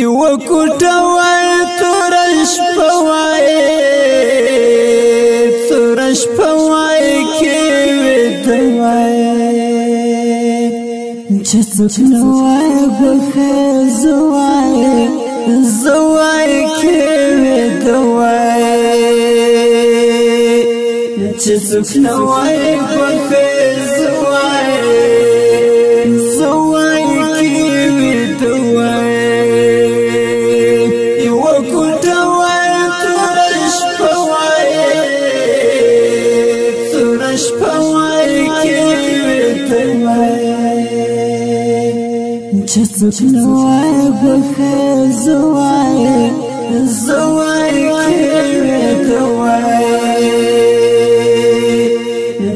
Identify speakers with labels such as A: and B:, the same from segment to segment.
A: یو کوټه وای تور شپه وای تور شپه وای کې وې وای چې څوک نه وای بخې زوای زوای کې وې وای چې څوک نه وای بخې زوای زوای کې وې وای چې څوک نه وای بخې زوای زوای کې وې وای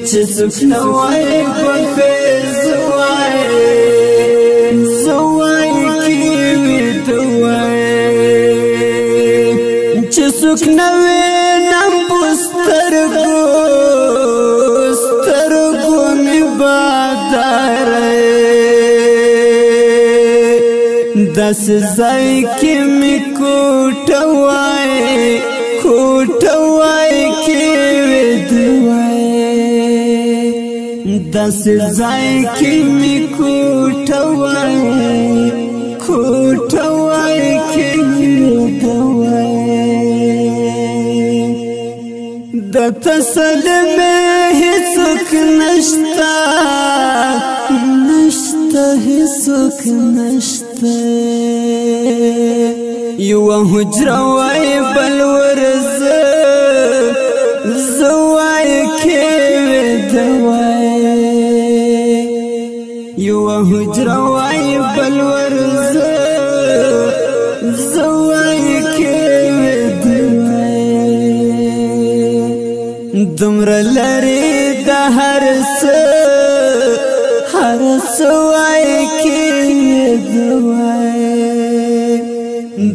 A: چې څوک نه وای بخې زوای زوای کې وې وای چې څوک نه وینم پسترګو سترګو می بادار دس ځای کې می کوټه وای کې وې وای دس ځای کې می کوټه وای کې وې وای د تسلیم هیڅوک نشتا هیڅوک نشته یو حجره وای بل ورز زوای کې وې وای یو حجره وای بل ورز زوای کې وې وای دومره لري د هر څه سوای کې دوای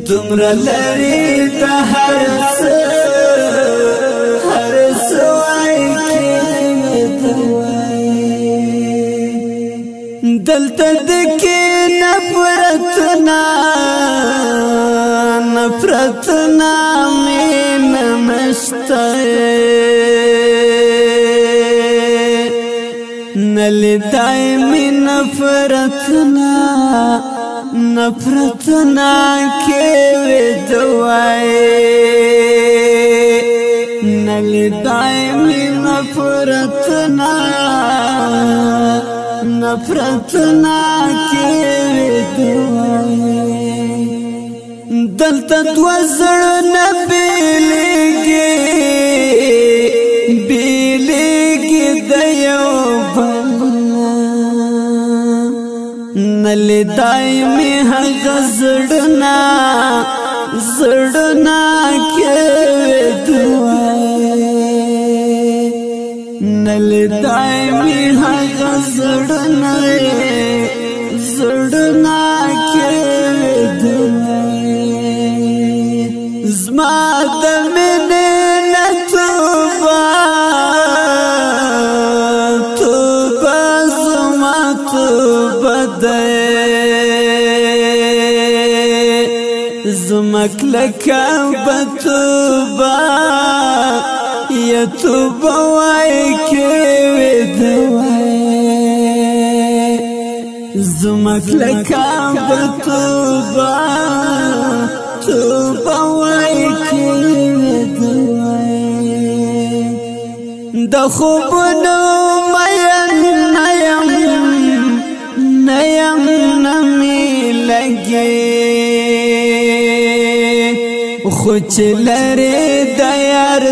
A: دومره لري د هر څه سوای کې دوای دلته د کې نفرت مې نشته نلی دائمی نفرتنا کے ودوائی نلی دائمی نفرتنا کے ودوائی دلتا دوزر نبیلگی دیو نلی دائمی حق زڑنا کے دوائی نلی دائمی حق زڑنا کے دوائی زما دمنے نتوبا زما توبا زمک لکا بتوبا یا توبا وای کې ودوائی زمک لکا بتوبا وای کې ودوائی د خوبونو نیم نمی لگی خوچ لرے دیار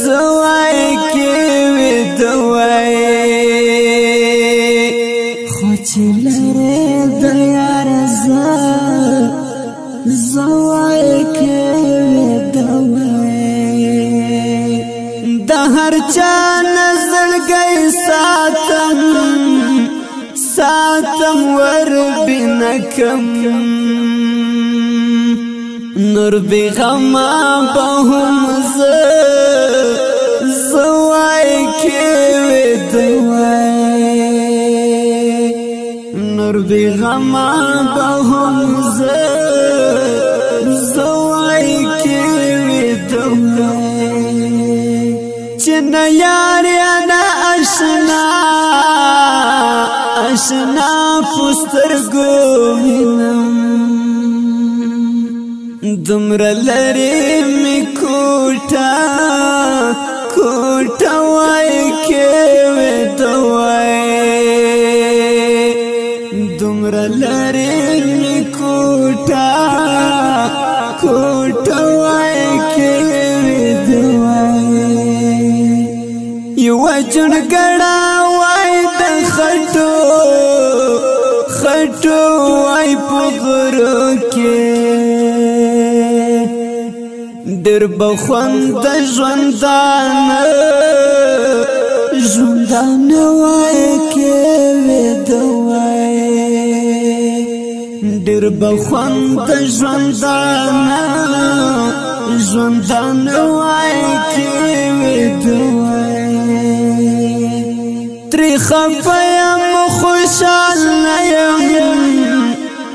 A: زوائی کی ودوائی خوچ لرے دیار زوائی کی ودوائی دا ہر چا نظر گئی ساتم ور بنکم نور بغما بهم زوائی کې ودوائی نور بغما بهم مینا یار انا اشنا اشنا پسترګو وینم دمر لری می کوټه کوټه وای کې وې دوای دمر لری می کوټه کوټه وای کې وې دوای یو جنګړه وای د خټو خټو وای پغرو کې در بخوند ژوندان ژوندان وای کې وې دوای در بخوند ژوندان ژوندان وای کې وې دوای تری خفایم خوشحال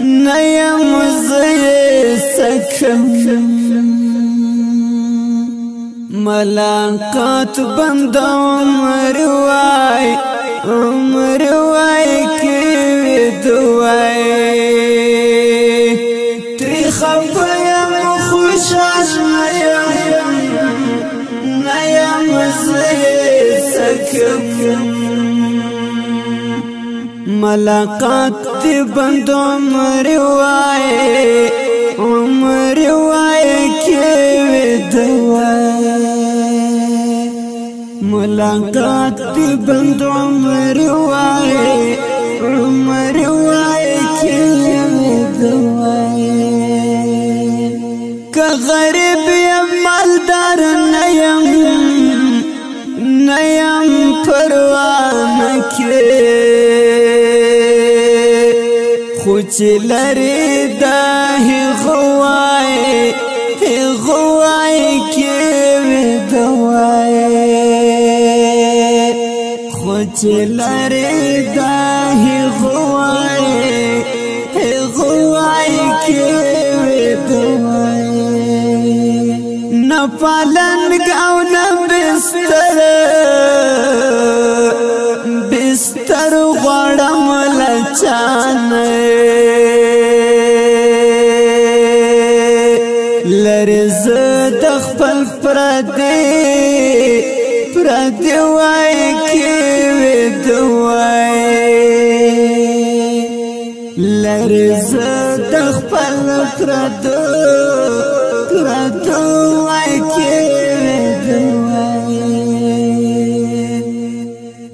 A: نیم زی سکم ملاقات بند عمر وای کی دوای تری خفایم خوشحال نیم زی سکم ملاقات بند عمر وای کی دوای ملاقات بند عمر وای کی دوای که غریب یم مالدار نیم پروانه کې خو چې لري دا غوای کې وې دوای خو چې لري دا غوای کې وې دوای نه پالنګ او نه بستر غړم لچانه لری زه د خپل پردې وای کې وې دوای لری زه د خپل پردې وای کې وې دوای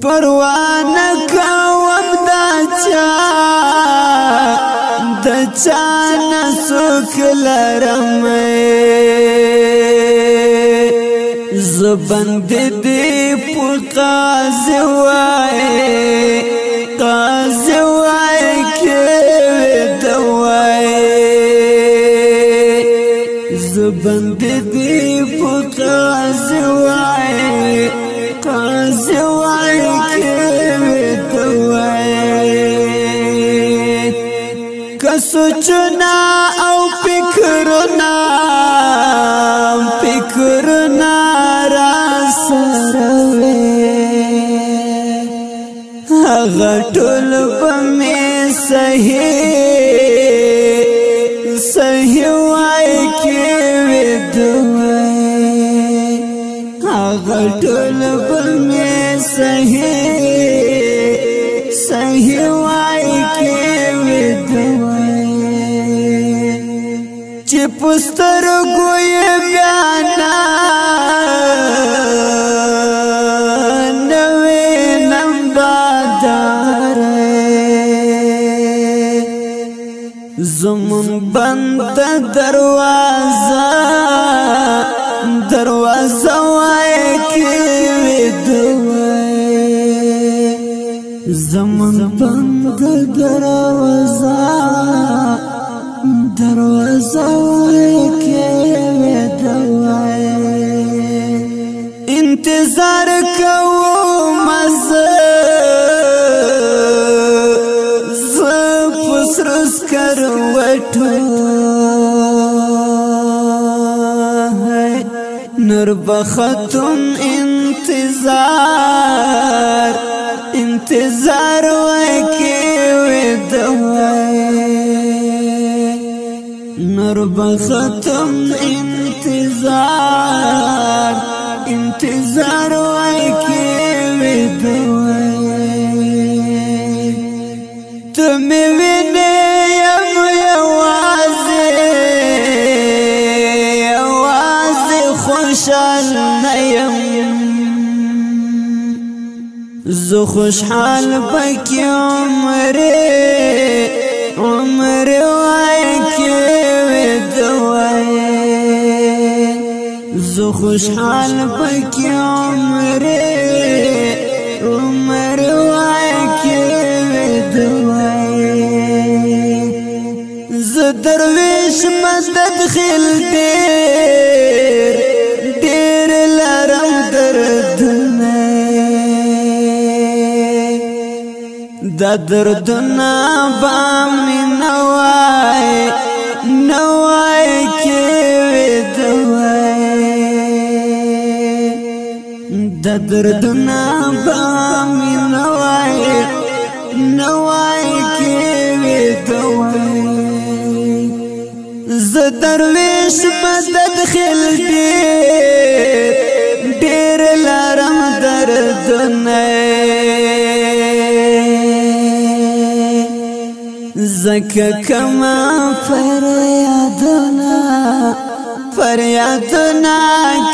A: پروانه کوم د چا نسوک لرم زبند دی پو قاضی وای کې دوای زبند دی پو قاضی وای کې دوای سوچنا او فکرنا را سره هغه ټول به مې صحیح وای کې وې دوای هغه ټول به مې صحیح وای کې وې دوای چې پسترګو یې بیانا نوې نمبادار زمون بند دروازه وای کې وې دوای زمون بند دروازه وای کې وې دوای انتظار کوم پسرس کروټو نور بختم انتظار انتظار وکی دوای نور بختم انتظار وکی دوای تمی وینی یم یوازی خوشحال نیم زو خوشحال پکی عمر وکی دوای زو خوشحال پکی عمر وکی دوای ز درویش مدد خیل دیر لرم دردونه دا دردنا بامی نوائی کی دوای دا دردنا بامی نوائی کی دوای ز درویش مدد خیل دیر لرم دردونه زکا کما فریادنا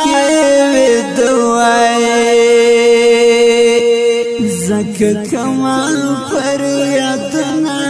A: کی دوای زکا کما فریادنا